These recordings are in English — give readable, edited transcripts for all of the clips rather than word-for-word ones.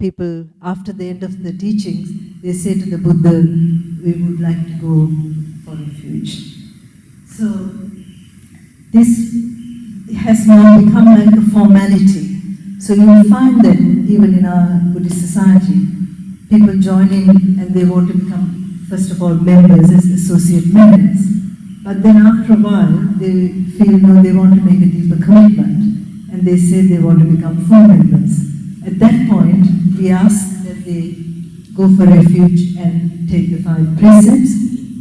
people, after the end of the teachings, they say to the Buddha, we would like to go for refuge. So this has now become like a formality. So you will find that even in our Buddhist society, people join in and they want to become, first of all, members, as associate members. But then after a while, they feel, no, they want to make a deeper commitment. And they say they want to become full members. At that point, we ask that they go for refuge and take the 5 precepts,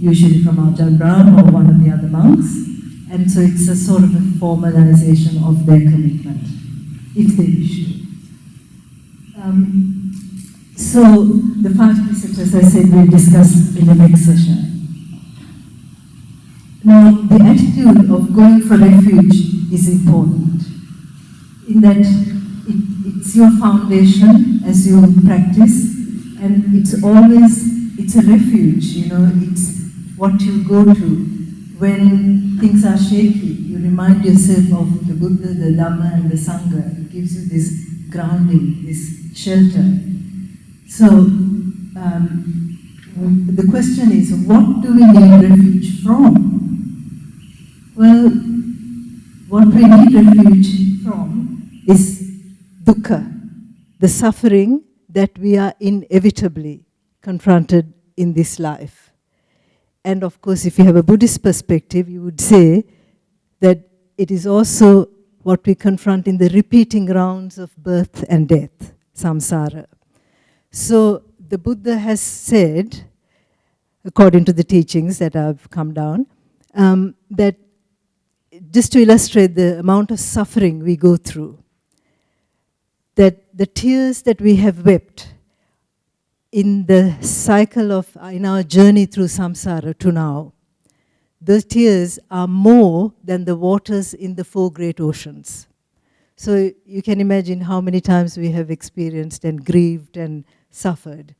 usually from Ajahn Brahm or one of the other monks. And so it's a sort of a formalization of their commitment, if they wish to. So the 5 precepts, as I said, we'll discuss in the next session. Now, the attitude of going for refuge is important, in that it's your foundation as you practice, and it's a refuge, it's what you go to when things are shaky. You remind yourself of the Buddha, the Dhamma, and the Sangha. It gives you this grounding, this shelter. So, the question is, what do we need refuge from? Well, what we need refuge from is dukkha, the suffering that we are inevitably confronted in this life. And of course, if you have a Buddhist perspective, you would say that it is also what we confront in the repeating rounds of birth and death, samsara. So the Buddha has said, according to the teachings that have come down, that just to illustrate the amount of suffering we go through, that the tears that we have wept in the cycle of, in our journey through samsara to now, those tears are more than the waters in the 4 great oceans. So you can imagine how many times we have experienced and grieved and suffered.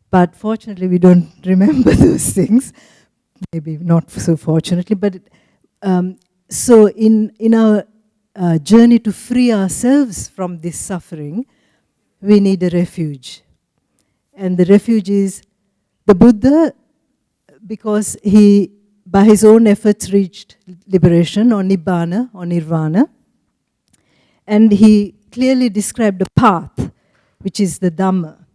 But fortunately, we don't remember those things. Maybe not so fortunately, but so in our journey to free ourselves from this suffering, we need a refuge. And the refuge is the Buddha, because he, by his own efforts, reached liberation or nibbana or nirvana. And he clearly described a path, which is the Dhamma.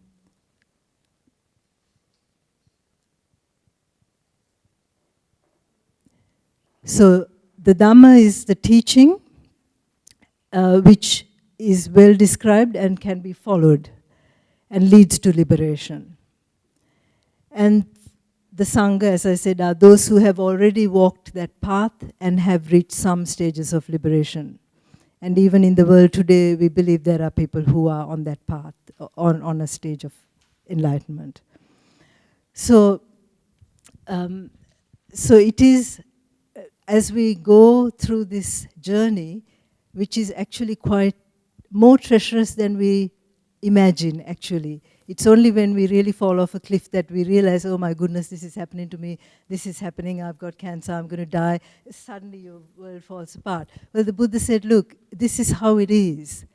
So the Dhamma is the teaching which is well described and can be followed and leads to liberation. And the Sangha, as I said, are those who have already walked that path and have reached some stages of liberation. And even in the world today, we believe there are people who are on that path, on a stage of enlightenment. So, so it is, as we go through this journey, which is actually quite more treacherous than we imagine, actually. It's only when we really fall off a cliff that we realize, oh my goodness, this is happening to me, this is happening, I've got cancer, I'm going to die. Suddenly your world falls apart. Well, the Buddha said, look, this is how it is.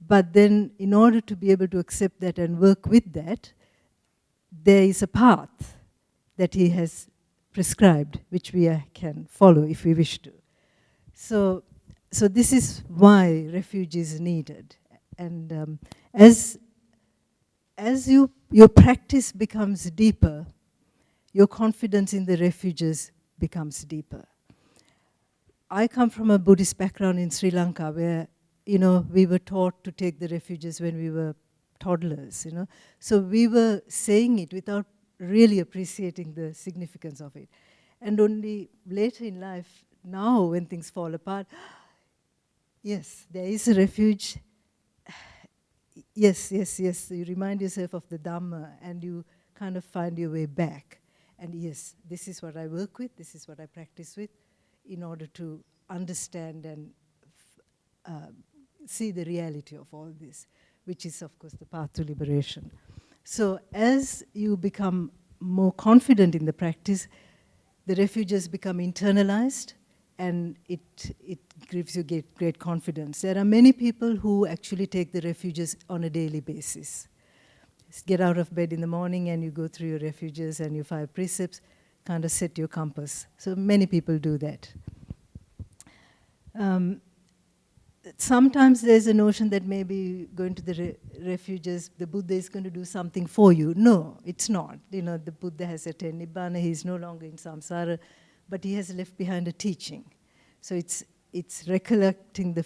But then in order to be able to accept that and work with that, there is a path that he has prescribed, which we can follow if we wish to. So this is why refuge is needed. And as your practice becomes deeper, your confidence in the refuges becomes deeper. I come from a Buddhist background in Sri Lanka where, we were taught to take the refuges when we were toddlers, So we were saying it without really appreciating the significance of it. And only later in life, now when things fall apart, yes, there is a refuge. Yes. You remind yourself of the Dhamma and you kind of find your way back. And yes, this is what I work with, this is what I practice with, in order to understand and see the reality of all this, which is, of course, the path to liberation. So as you become more confident in the practice, the refuges become internalized, and it gives you great confidence. There are many people who actually take the refuges on a daily basis. Just get out of bed in the morning and you go through your refuges and your 5 precepts, kind of set your compass. So many people do that. Sometimes there's a notion that maybe going to the refuges, the Buddha is going to do something for you. No, it's not. You know, the Buddha has attained Nibbana, he's no longer in samsara, but he has left behind a teaching. So it's recollecting the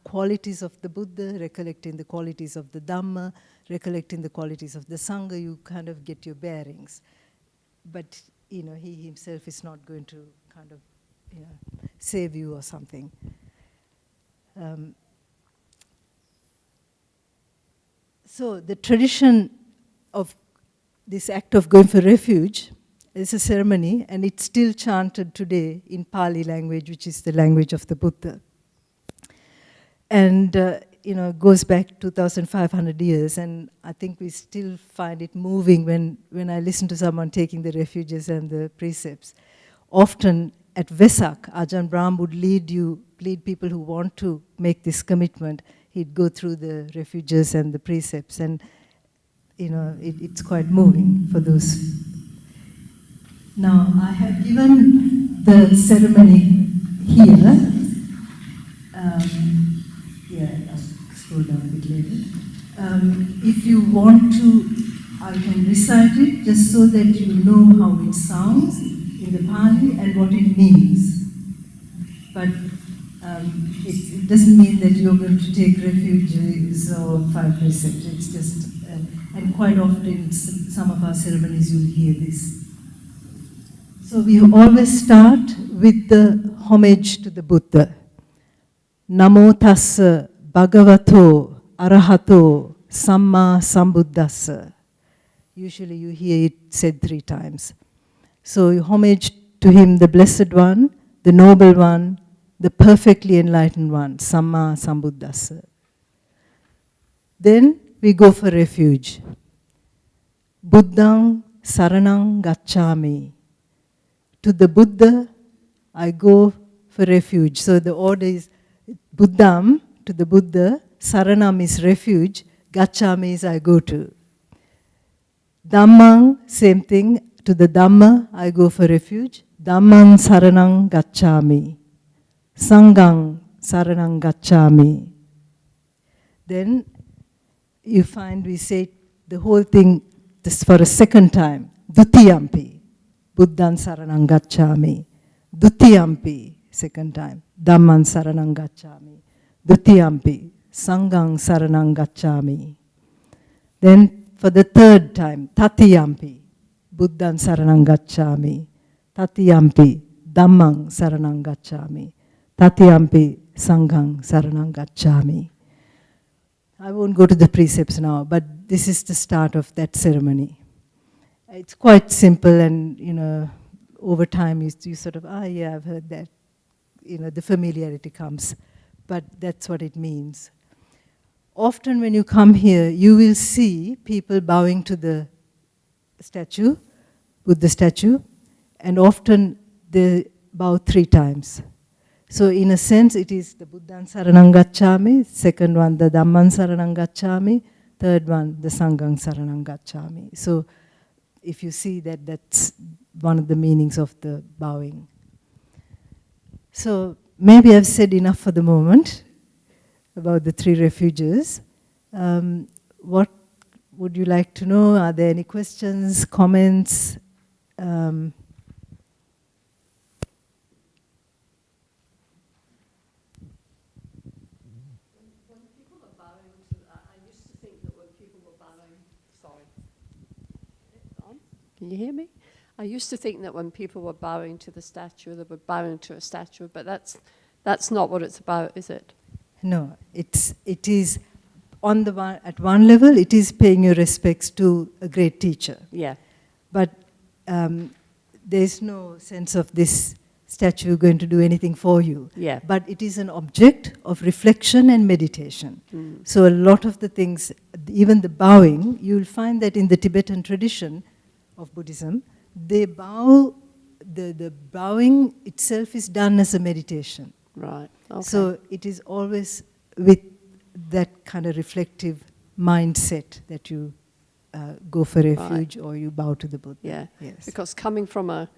qualities of the Buddha, recollecting the qualities of the Dhamma, recollecting the qualities of the Sangha, you kind of get your bearings. But, you know, he himself is not going to kind of, you know, save you or something. So the tradition of this act of going for refuge is a ceremony, and it's still chanted today in Pali language, which is the language of the Buddha. And you know, it goes back 2,500 years, and I think we still find it moving when I listen to someone taking the refuges and the precepts. Often at Vesak, Ajahn Brahm would lead people who want to make this commitment. He'd go through the refuges and the precepts, and you know, it's quite moving for those. Now, I have given the ceremony here. I'll scroll down a bit later. If you want to, I can recite it just so that you know how it sounds in the Pali and what it means. But it doesn't mean that you're going to take refuges or 5 precepts. It's just, and quite often in some of our ceremonies you'll hear this. So we always start with the homage to the Buddha. Namo tassa bhagavato arahato samma sambuddhassa. Usually you hear it said 3 times. So you homage to him, the Blessed One, the Noble One, the perfectly enlightened one, Samma Sambuddhassa. Then we go for refuge. Buddhang saranang gacchami. To the Buddha, I go for refuge. So the order is Buddham, to the Buddha, Saranam is refuge, Gacchami is I go to. Dhammang, same thing, to the Dhamma, I go for refuge. Dhammang saranang gacchami. Sanghang saranang gacchami. Then you find we say the whole thing this for a second time. Dutiyampi. Buddhan saranang gacchami. Dutiyampi, second time. Dhamman saranang gacchami. Dutiyampi. Sanghang saranang gacchami. Then for the third time, Tatiyampi. Buddhan saranang gacchami. Tatiyampi. Dhammang saranang gacchami. Tatiyampi. Sanghang saranang gacchami. I won't go to the precepts now, but this is the start of that ceremony. It's quite simple, and you know, over time you sort of, yeah, I've heard that. You know, the familiarity comes, but that's what it means. Often when you come here, you will see people bowing to the statue, Buddha statue, and often they bow 3 times. So in a sense, it is the Buddhan saranang gacchami, second one the Dhamman saranang gacchami, third one the Sanghang saranang gacchami. So if you see that, that's one of the meanings of the bowing. So maybe I've said enough for the moment about the 3 refuges. What would you like to know? Are there any questions, comments? Can you hear me? I used to think that when people were bowing to the statue, they were bowing to a statue, but that's not what it's about, is it? No, it is on the one, at one level, it is paying your respects to a great teacher. Yeah. But there's no sense of this statue going to do anything for you. Yeah. But it is an object of reflection and meditation. Mm. So a lot of the things, even the bowing, you'll find that in the Tibetan tradition of Buddhism, they bow, the bowing itself is done as a meditation. Right. Okay. So it is always with that kind of reflective mindset that you go for refuge or you bow to the Buddha. Yeah, yes. because coming from a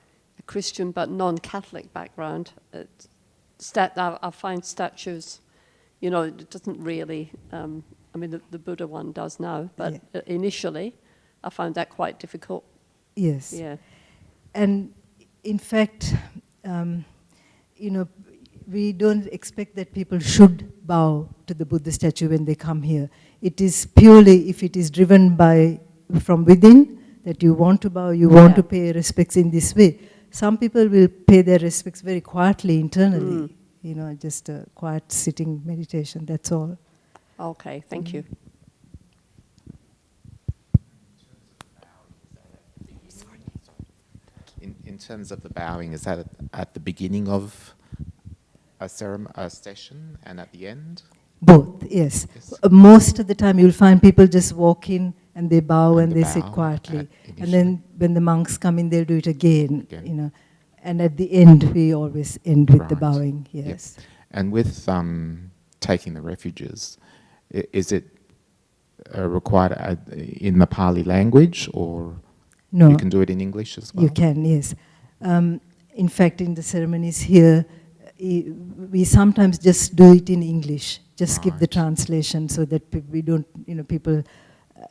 Christian but non-Catholic background, I find statues, you know, it doesn't really, I mean the Buddha one does now, but initially I found that quite difficult. Yes. Yeah. And in fact, you know, we don't expect that people should bow to the Buddha statue when they come here. It is purely if it is driven from within, that you want to bow, you want to pay respects in this way. Some people will pay their respects very quietly internally, you know, just a quiet sitting meditation, that's all. Okay, thank you. In terms of the bowing, is that at the beginning of a session and at the end? Both, yes. Most of the time you'll find people just walk in and they bow and they sit quietly. And then when the monks come in, they'll do it again. You know. And at the end, we always end with the bowing, yes. Yep. And with taking the refuges, is it required in the Pali language, or no, you can do it in English as well? You can, yes. In fact, in the ceremonies here, we sometimes just do it in English, just give the translation so that we don't, you know, people,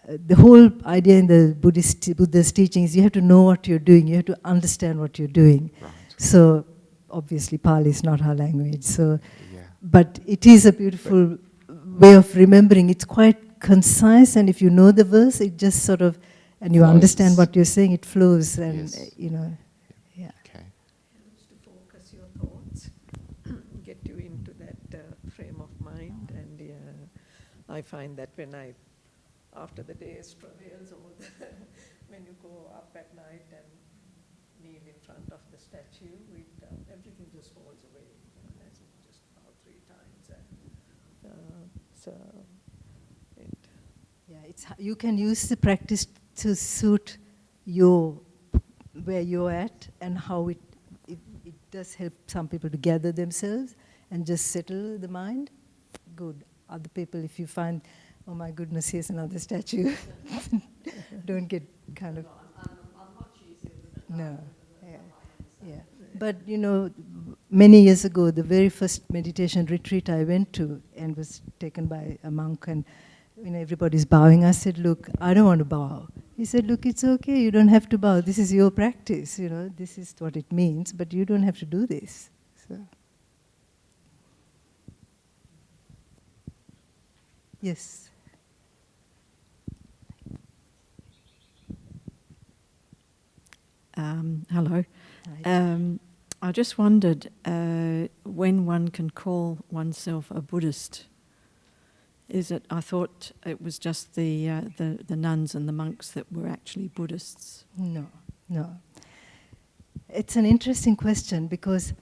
the whole idea in the Buddhist teachings, you have to know what you're doing, you have to understand what you're doing. Right. So obviously Pali is not our language, so, but it is a beautiful way of remembering. It's quite concise, and if you know the verse, it just sort of, and you understand what you're saying, it flows, and you know, Okay. To focus your thoughts, get you into that frame of mind, and I find that after the day's travails, when you go up at night and kneel in front of the statue, everything just falls away. You know, as you just bow 3 times, and you can use the practice to suit where you're at, and how it does help some people to gather themselves and just settle the mind. Good. Other people, if you find, oh my goodness, here's another statue, don't get kind of... I'm much easier with it. No. Yeah. But, you know, many years ago, the very first meditation retreat I went to and was taken by a monk, and when everybody's bowing, I said, look, I don't want to bow. He said, look, it's okay, you don't have to bow. This is your practice, you know, this is what it means, but you don't have to do this. So. Yes. Hello. I just wondered when one can call oneself a Buddhist. I thought it was just the nuns and the monks that were actually Buddhists. No. It's an interesting question because,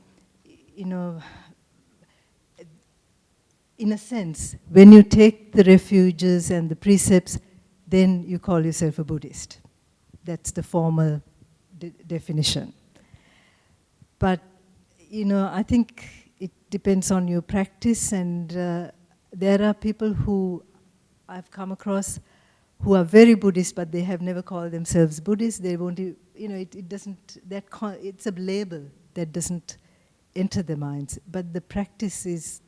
you know, in a sense, when you take the refuges and the precepts, then you call yourself a Buddhist. That's the formal definition. But, you know, I think it depends on your practice, and there are people who I've come across who are very Buddhist, but they have never called themselves Buddhist. They won't, you know, it doesn't, it's a label that doesn't enter their minds. But the practice is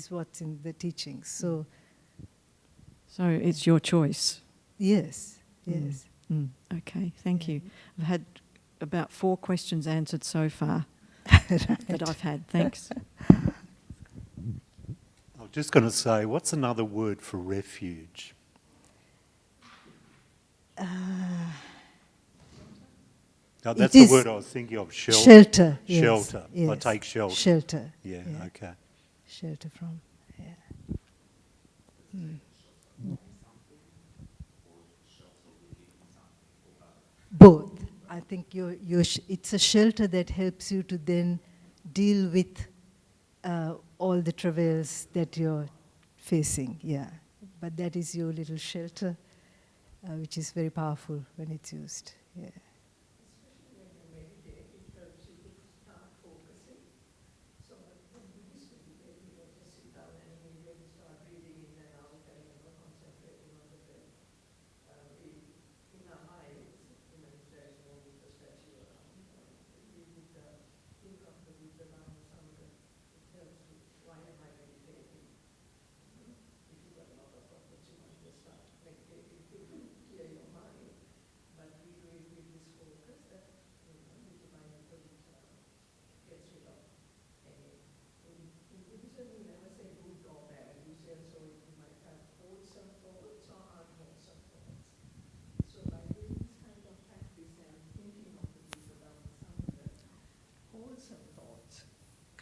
what's in the teachings. So it's your choice. Yes. Okay, thank you. I've had about 4 questions answered so far that I've had. Thanks. I was just going to say, what's another word for refuge? No, that's the word I was thinking of. Shelter. Yes, shelter. Yes. I take shelter. Shelter. Yeah. Okay. Shelter from. Yeah. Both. I think it's a shelter that helps you to then deal with all the travails that you're facing. Yeah. But that is your little shelter, which is very powerful when it's used. Yeah.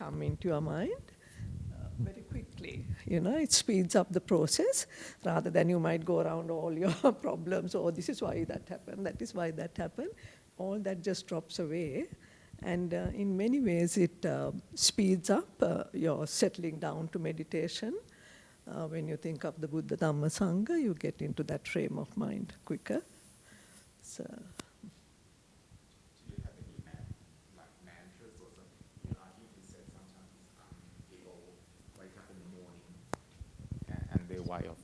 come into your mind very quickly. You know, it speeds up the process rather than you might go around all your problems. Oh, this is why that happened, that is why that happened. All that just drops away. And in many ways, it speeds up your settling down to meditation. When you think of the Buddha, Dhamma, Sangha, you get into that frame of mind quicker. So. Do you have any like mantras or something? You know, I think you said sometimes people wake up in the morning and their way of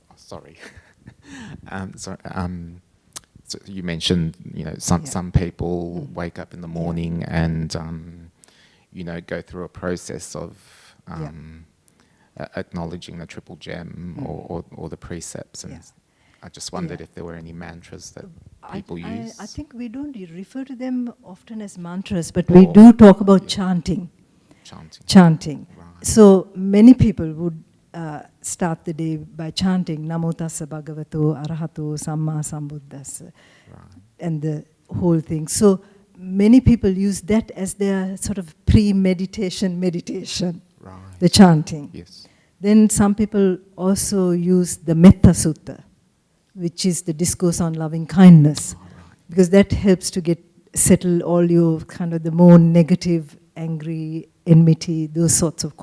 so you mentioned, you know, some people wake up in the morning and you know, go through a process of acknowledging the triple gem or the precepts, and I just wondered if there were any mantras that people use. I think we don't refer to them often as mantras, but we do talk about chanting. Chanting. Right. So many people would start the day by chanting Namo Tassa Bhagavato Arahato Samma Sambuddhassa, and the whole thing. So many people use that as their sort of pre-meditation meditation, the chanting. Yes. Then some people also use the Metta Sutta, which is the discourse on loving kindness, because that helps to settle all your kind of the more negative, angry, enmity, those sorts of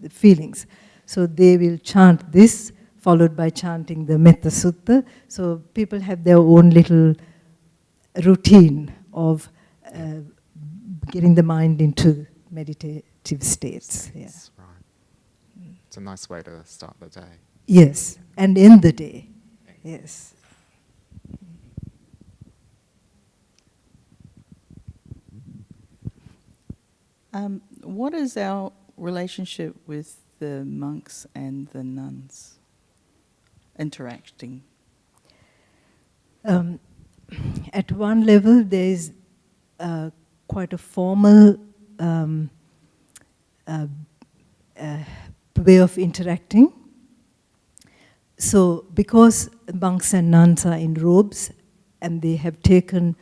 feelings. So they will chant this, followed by chanting the Metta Sutta. So people have their own little routine of getting the mind into meditative states. Right. It's a nice way to start the day. Yes, and end the day. Yes. What is our relationship with the monks and the nuns interacting? At one level, there is quite a formal way of interacting. So, because monks and nuns are in robes and they have taken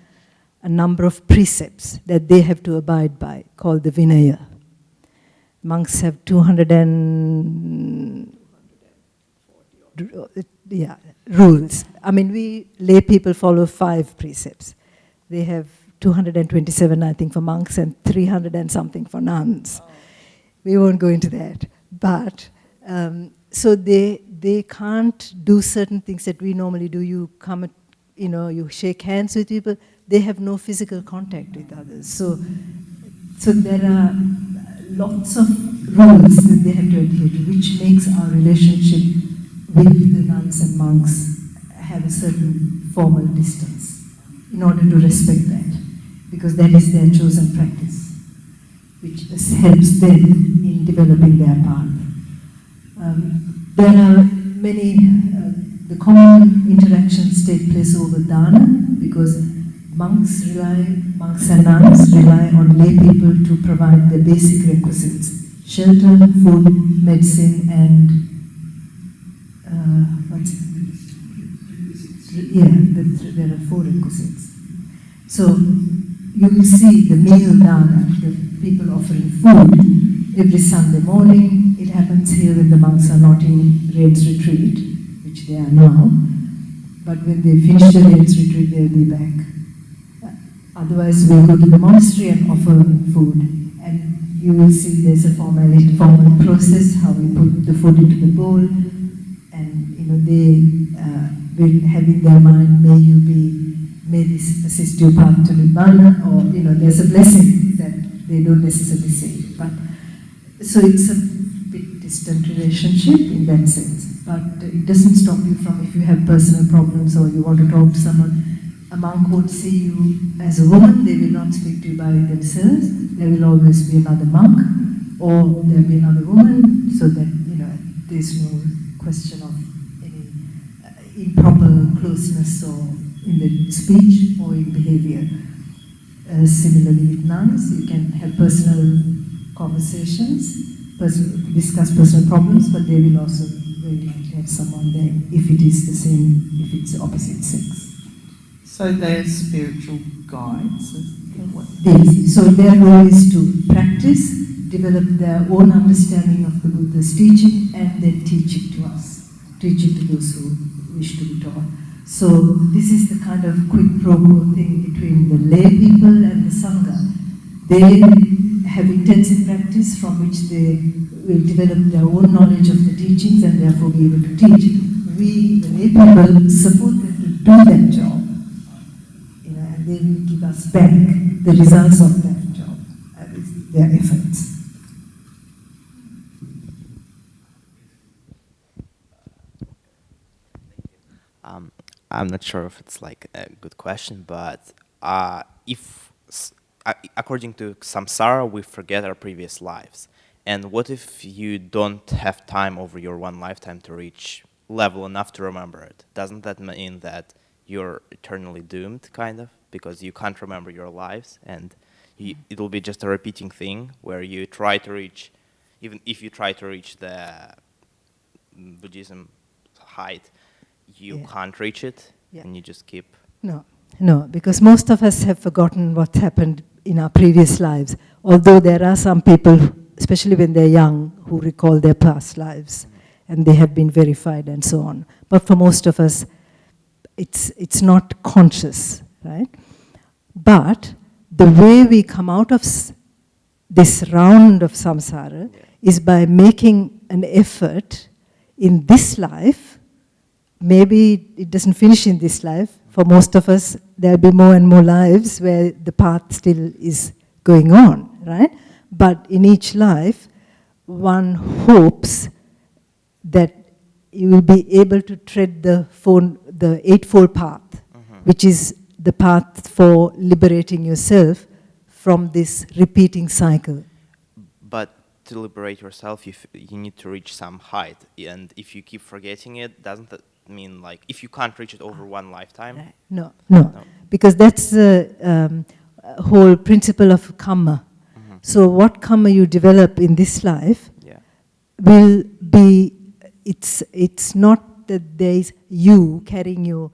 a number of precepts that they have to abide by, called the Vinaya. Monks have 240 rules. I mean, we lay people follow 5 precepts. They have 227, I think, for monks and 300 and something for nuns. We won't go into that. But, so they can't do certain things that we normally do. You come, you shake hands with people. They have no physical contact with others. So there are lots of rules that they have to adhere to, which makes our relationship with the nuns and monks have a certain formal distance in order to respect that, because that is their chosen practice, which helps them in developing their path. There are many, the common interactions take place over dana, because monks and nuns rely on lay people to provide the basic requisites: shelter, food, medicine, and there are 4 requisites. So you will see the meal dana, the people offering food, every Sunday morning. It happens here when the monks are not in rains retreat, which they are now. But when they finish the rains retreat, they'll be back. Otherwise, we'll go to the monastery and offer food. And you will see there's a formal process, how we put the food into the bowl. And, they will have in their mind, may this assist your path to Nibbana, or, there's a blessing that they don't necessarily say. But, so it's a bit distant relationship in that sense. But it doesn't stop you from, if you have personal problems or you want to talk to someone, a monk won't see you as a woman. They will not speak to you by themselves. There will always be another monk, or there will be another woman, so that, there's no question of any improper closeness or in the speech or in behavior. Similarly with nuns, you can have personal conversations, discuss personal problems, but they will also very likely have someone there if it is the same, if it's the opposite sex. So they're spiritual guides? So their role is to practice develop their own understanding of the Buddha's teaching and then teach it to us, teach it to those who wish to be taught. So this is the kind of quid pro quo thing between the lay people and the Sangha. They have intensive practice from which they will develop their own knowledge of the teachings and therefore be able to teach. We, the lay people, support them to do that job, and they will give us back the results of that job, their efforts. I'm not sure if it's like a good question, but according to samsara, we forget our previous lives. And what if you don't have time over your one lifetime to reach level enough to remember it? Doesn't that mean that you're eternally doomed, kind of? Because you can't remember your lives, and it'll be just a repeating thing where you try to reach, even if you try to reach the Buddhism height, you can't reach it, and you just keep... No, because most of us have forgotten what happened in our previous lives, although there are some people, especially when they're young, who recall their past lives, and they have been verified and so on. But for most of us, it's not conscious, right? But the way we come out of this round of samsara is by making an effort in this life. Maybe it doesn't finish in this life. For most of us, there'll be more and more lives where the path still is going on, right? But in each life, one hopes that you will be able to tread the Eightfold Path, which is the path for liberating yourself from this repeating cycle. But to liberate yourself, you need to reach some height. And if you keep forgetting it, doesn't that mean, like, if you can't reach it over one lifetime? No. Because that's the whole principle of karma. So what karma you develop in this life will be, it's not that there is you carrying your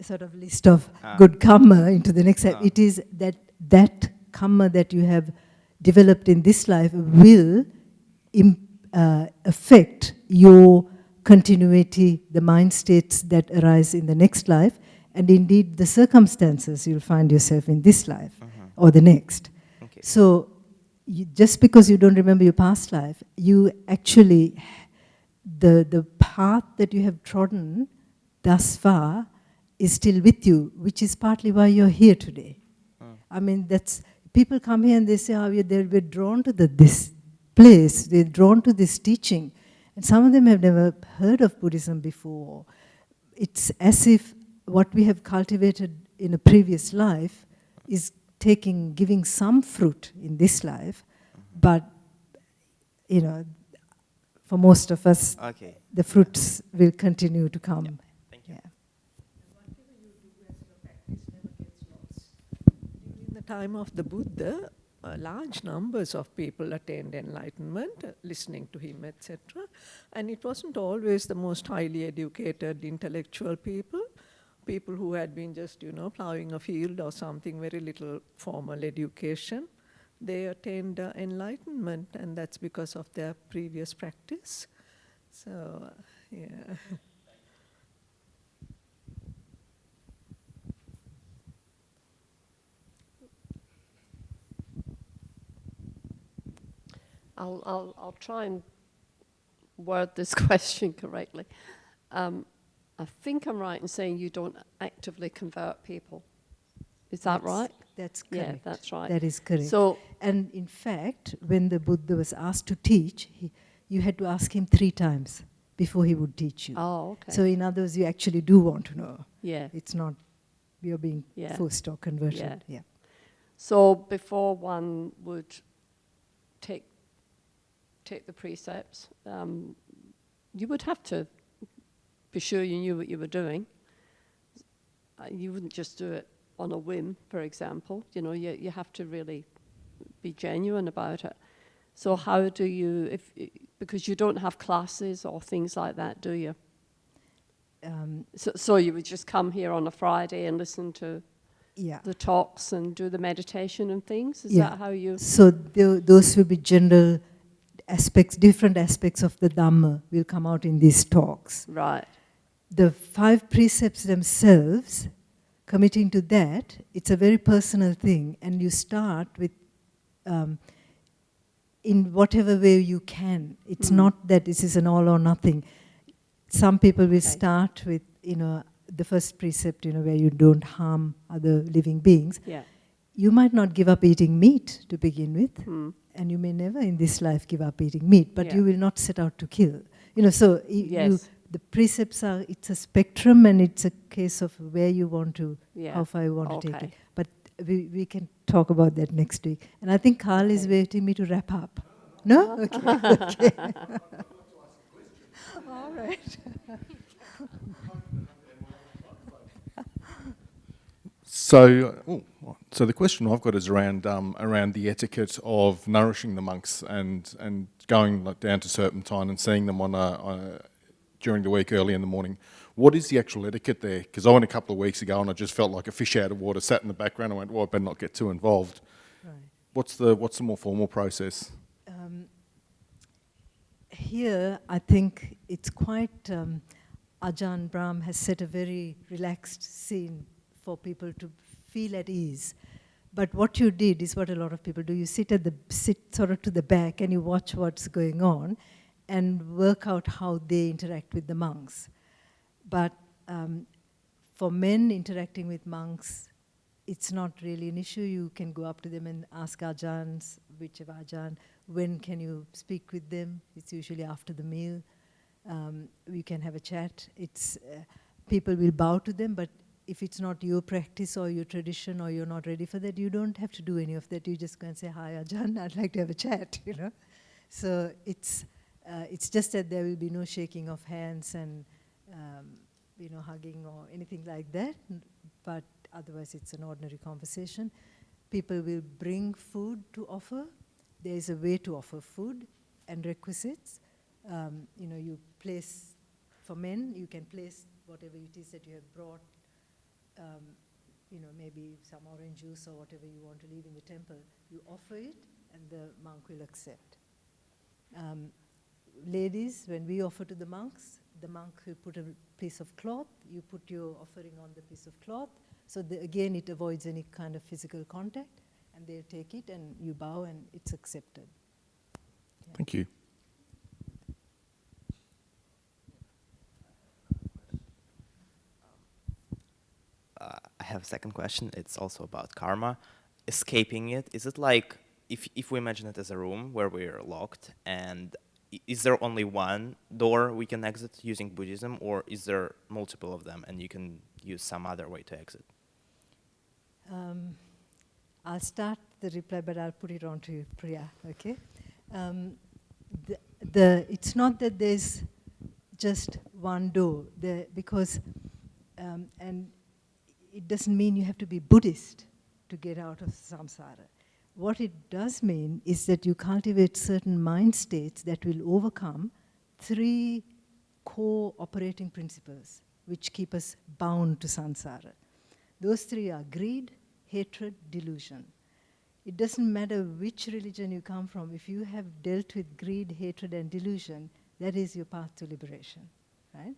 sort of list of good karma into the next life. It is that karma that you have developed in this life will affect your continuity, the mind states that arise in the next life, and indeed the circumstances you'll find yourself in this life or the next. Okay. So just because you don't remember your past life, you actually, the path that you have trodden thus far is still with you, which is partly why you're here today. I mean, people come here and they say, we're drawn to this place, they're drawn to this teaching. And some of them have never heard of Buddhism before. It's as if what we have cultivated in a previous life is giving some fruit in this life, but, for most of us, the fruits will continue to come. Yeah. Thank you. Whatever you do as your practice never gets lost. During the time of the Buddha, large numbers of people attained enlightenment, listening to him, etc. And it wasn't always the most highly educated intellectual people who had been just, plowing a field or something, very little formal education. They attained enlightenment, and that's because of their previous practice. So, yeah. I'll try and word this question correctly. I think I'm right in saying you don't actively convert people. Is that right? That's correct. Yeah, that's right. That is correct. So, and in fact, when the Buddha was asked to teach, you had to ask him 3 times before he would teach you. Oh, okay. So in other words, you actually do want to know. Yeah. It's not you're being forced or converted. Yeah. So before one would take the precepts, you would have to be sure you knew what you were doing. You wouldn't just do it on a whim, for example. You have to really be genuine about it. So how do you, because you don't have classes or things like that, do you? So you would just come here on a Friday and listen to Yeah. the talks and do the meditation and things? Is Yeah. that how you... So those will be general aspects, different aspects of the Dhamma will come out in these talks. Right. The 5 precepts themselves, committing to that, it's a very personal thing, and you start with in whatever way you can. It's not that this is an all or nothing. Some people will start with, the first precept, where you don't harm other living beings. Yeah. You might not give up eating meat to begin with, and you may never in this life give up eating meat, but you will not set out to kill. So the precepts are, it's a spectrum, and it's a case of where you want to, how far you want to take it. But we can talk about that next week. And I think Carl is waiting me to wrap up. No? Okay. Okay. All right. So the question I've got is around the etiquette of nourishing the monks and going down to Serpentine and seeing them during the week early in the morning. What is the actual etiquette there? Because I went a couple of weeks ago and I just felt like a fish out of water, sat in the background and went, well, I better not get too involved. Right. What's the more formal process? Here, I think it's quite, Ajahn Brahm has set a very relaxed scene for people to feel at ease. But what you did is what a lot of people do. You sit sort of to the back and you watch what's going on and work out how they interact with the monks. But for men interacting with monks, it's not really an issue. You can go up to them and ask Ajahns, whichever Ajahn, when can you speak with them? It's usually after the meal. We can have a chat. People will bow to them, but if it's not your practice or your tradition or you're not ready for that, you don't have to do any of that. You just go and say, hi Ajahn, I'd like to have a chat, So it's just that there will be no shaking of hands and hugging or anything like that, but otherwise it's an ordinary conversation. People will bring food to offer. There is a way to offer food and requisites. You place, for men, you can place whatever it is that you have brought, maybe some orange juice or whatever you want to leave in the temple. You offer it and the monk will accept. Ladies, when we offer to the monks, the monk will put a piece of cloth, you put your offering on the piece of cloth, so again it avoids any kind of physical contact, and they'll take it and you bow and it's accepted. Yeah. Thank you. I have a second question. It's also about karma. Escaping it, is it like, if we imagine it as a room where we're locked, and is there only one door we can exit using Buddhism, or is there multiple of them and you can use some other way to exit? I'll start the reply, but I'll put it on to Priya, okay? It's not that there's just one door, because, and it doesn't mean you have to be Buddhist to get out of samsara. What it does mean is that you cultivate certain mind states that will overcome 3 core operating principles which keep us bound to samsara. Those 3 are greed, hatred, delusion. It doesn't matter which religion you come from, if you have dealt with greed, hatred, and delusion, that is your path to liberation, right?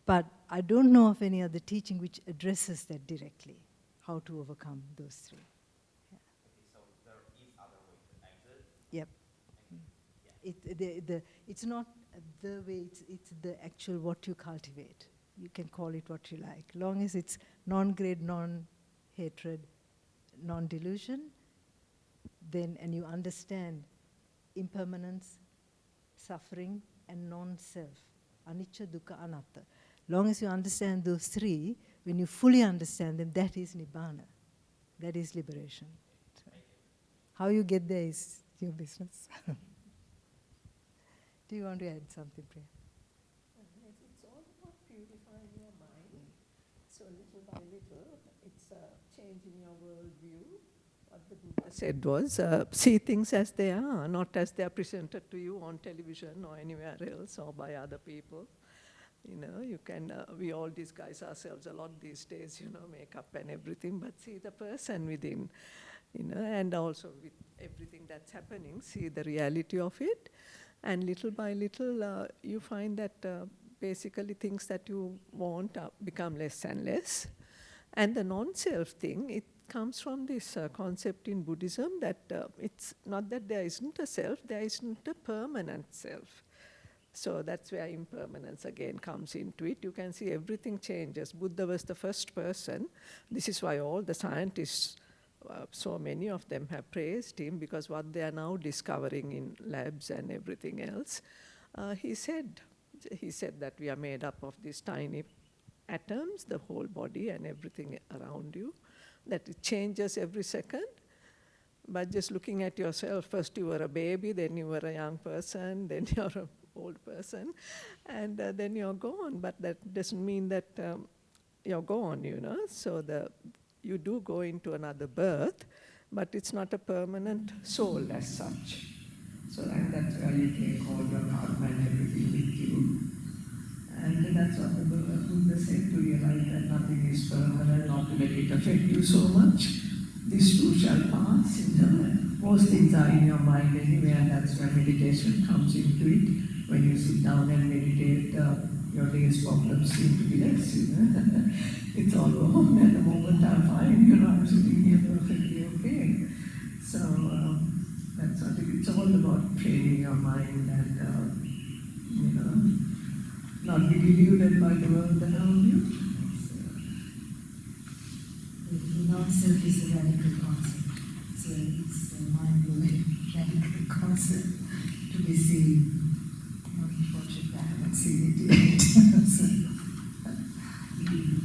But I don't know of any other teaching which addresses that directly, how to overcome those 3. Yeah. Okay, so there is other way to exit? Yep. It's not the way, it's the actual what you cultivate. You can call it what you like. Long as it's non-greed, non-hatred, non-delusion, then, and you understand impermanence, suffering, and non-self, anicca, dukkha, anatta. Long as you understand those 3, when you fully understand them, that is nibbana. That is liberation. So how you get there is your business. Do you want to add something, Priya? It's all about purifying your mind. So little by little, it's a change in your worldview. What the Buddha said was, see things as they are, not as they are presented to you on television or anywhere else or by other people. You know, you can, we all disguise ourselves a lot these days, you know, makeup and everything, but see the person within, you know, and also with everything that's happening, see the reality of it. And little by little, you find that basically things that you want become less and less. And the non-self thing, it comes from this concept in Buddhism that it's not that there isn't a self, there isn't a permanent self. So that's where impermanence again comes into it. You can see everything changes. Buddha was the first person. This is why all the scientists, so many of them have praised him, because what they are now discovering in labs and everything else, he said that we are made up of these tiny atoms, the whole body and everything around you, that it changes every second. But just looking at yourself, first you were a baby, then you were a young person, then you're an old person, and then you're gone. But that doesn't mean that you're gone, you know. So you do go into another birth, but it's not a permanent soul as such. So and that's why you take all your karma and everything with you. And that's what the Buddha said, to realize that nothing is permanent, not to let it affect you so much. This too shall pass, you know. Most things are in your mind anyway, and that's where meditation comes into it. When you sit down and meditate, your day's problems seem to be less, you know. It's all gone. At the moment I'm fine, you know, I'm sitting here perfectly okay. So that's what it's all about, training your mind and, you know, not be deluded by the world around you. The non-self is a radical concept. So it's a mind-blowing radical concept to be seen. Unfortunately, I haven't seen it yet.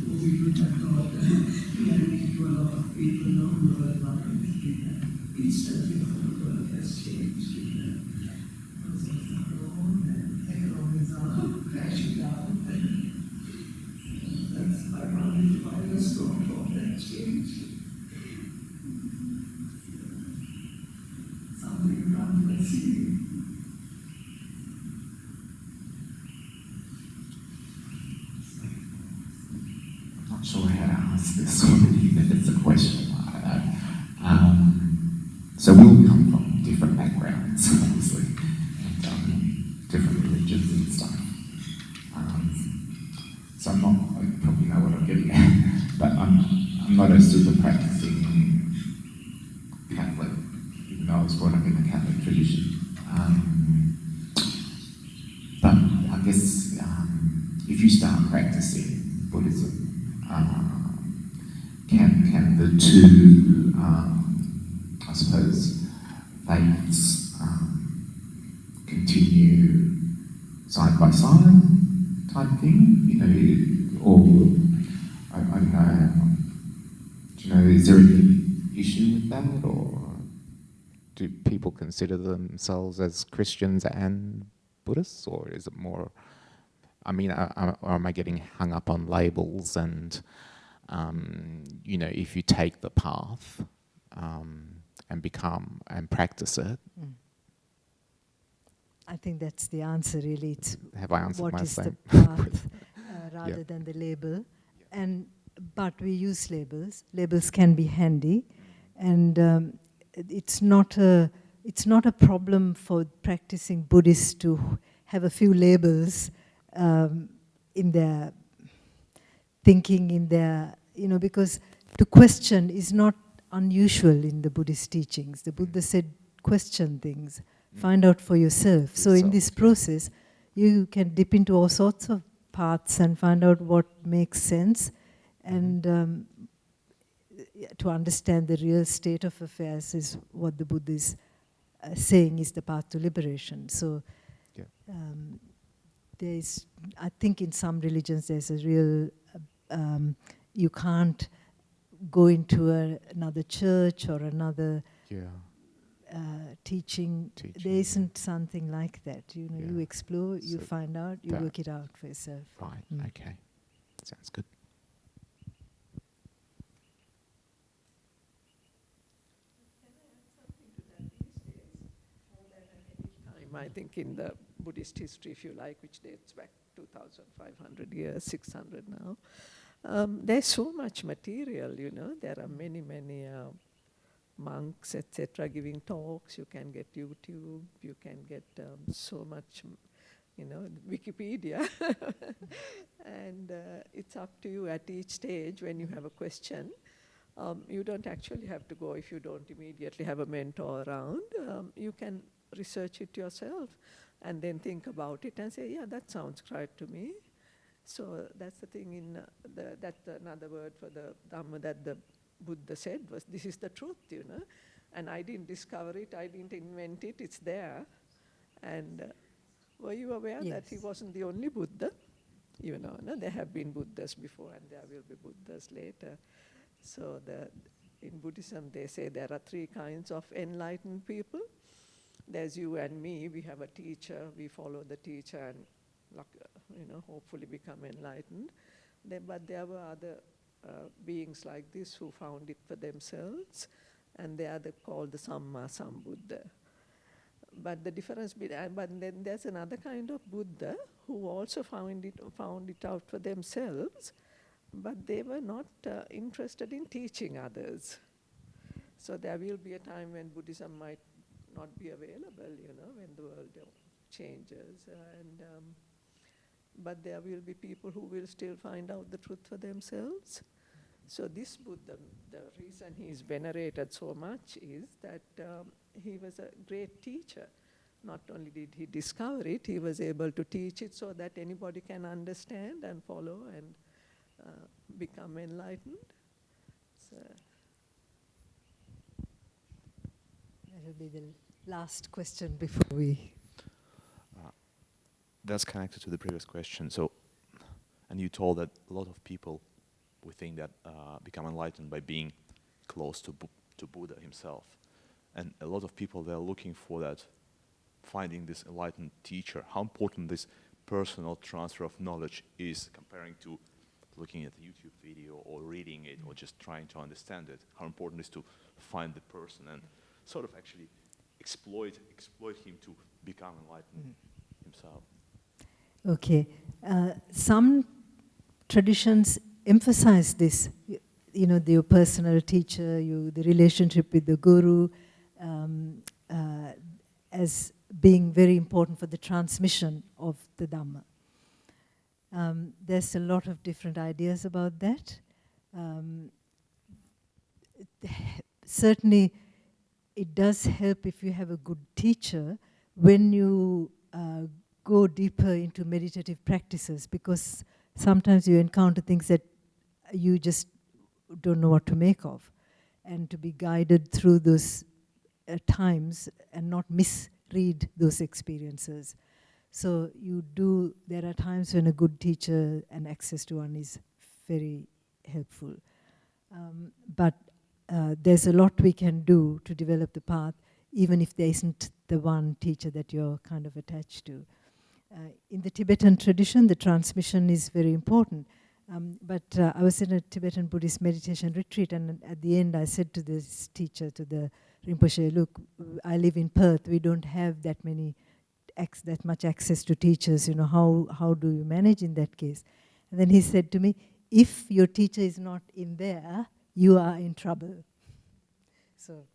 We would have thought to a lot of people know the world mind. Each study of the world has changed. Concepts are grown and economies are crashing down. That's ironic why the strong form that changed. Something around the sea. I'm not sure how to ask this one, even if it's a question. So we all come from different backgrounds, obviously, and different religions and stuff. So I probably know what I'm getting at, but I'm not a super practicing Catholic, even though I was brought up in the Catholic tradition. But I guess if you start practicing Buddhism, can the two, I suppose, faiths continue side by side type thing? You know, or I don't know. Do you know? Is there any issue with that, or do people consider themselves as Christians and Buddhists, or is it more? I mean, or am I getting hung up on labels and, you know, if you take the path and become and practice it? I think that's the answer, really. It's have I answered what my is same? the path rather Yep. than the label. And but we use labels. Labels can be handy, and it's not a problem for practicing Buddhists to have a few labels in their thinking, in their, you know, because to question is not unusual in the Buddhist teachings. The Buddha said, question things, find out for yourself. So in this process, you can dip into all sorts of paths and find out what makes sense, and to understand the real state of affairs is what the Buddha is saying is the path to liberation. So there is, I think in some religions there's a real, you can't go into another church or another teaching. There isn't something like that. You know, you explore, you find out, you work it out for yourself. Right, okay. Sounds good. I think in the Buddhist history, if you like, which dates back to 2,500 years, 600 now. There's so much material, you know. There are many, many monks, etc., giving talks. You can get YouTube. You can get so much, you know, Wikipedia. And it's up to you at each stage when you have a question. You don't actually have to go if you don't immediately have a mentor around. You can research it yourself and then think about it and say, yeah, that sounds right to me. So that's the thing in that's another word for the Dhamma that the Buddha said was, this is the truth, you know. And I didn't discover it, I didn't invent it, it's there. And were you aware that he wasn't the only Buddha? You know, no? There have been Buddhas before and there will be Buddhas later. So in Buddhism they say there are 3 kinds of enlightened people. There's you and me, we have a teacher, we follow the teacher and you know, hopefully become enlightened. But there were other beings like this who found it for themselves, and they are called the Samma Sambuddha. But the difference, but then there's another kind of Buddha who also found it out for themselves, but they were not interested in teaching others. So there will be a time when Buddhism might not be available, you know, when the world changes, but there will be people who will still find out the truth for themselves. So this Buddha, the reason he is venerated so much is that he was a great teacher. Not only did he discover it, he was able to teach it so that anybody can understand and follow and become enlightened. So that will be the last question before we... That's connected to the previous question. So, and you told that a lot of people, we think that become enlightened by being close to Buddha himself. And a lot of people, they're looking for that, finding this enlightened teacher. How important this personal transfer of knowledge is comparing to looking at a YouTube video or reading it or just trying to understand it. How important it is to find the person and sort of actually exploit him to become enlightened himself. Okay. Some traditions emphasize this, you know, your personal teacher, the relationship with the guru, as being very important for the transmission of the Dhamma. There's a lot of different ideas about that. Certainly, it does help if you have a good teacher when you go deeper into meditative practices, because sometimes you encounter things that you just don't know what to make of, and to be guided through those times and not misread those experiences. So there are times when a good teacher and access to one is very helpful. But there's a lot we can do to develop the path, even if there isn't the one teacher that you're kind of attached to. In the Tibetan tradition, the transmission is very important. But I was in a Tibetan Buddhist meditation retreat, and at the end I said to this teacher, to the Rinpoche, look, I live in Perth, we don't have that much access to teachers, you know, how do you manage in that case? And then he said to me, if your teacher is not in there, you are in trouble. So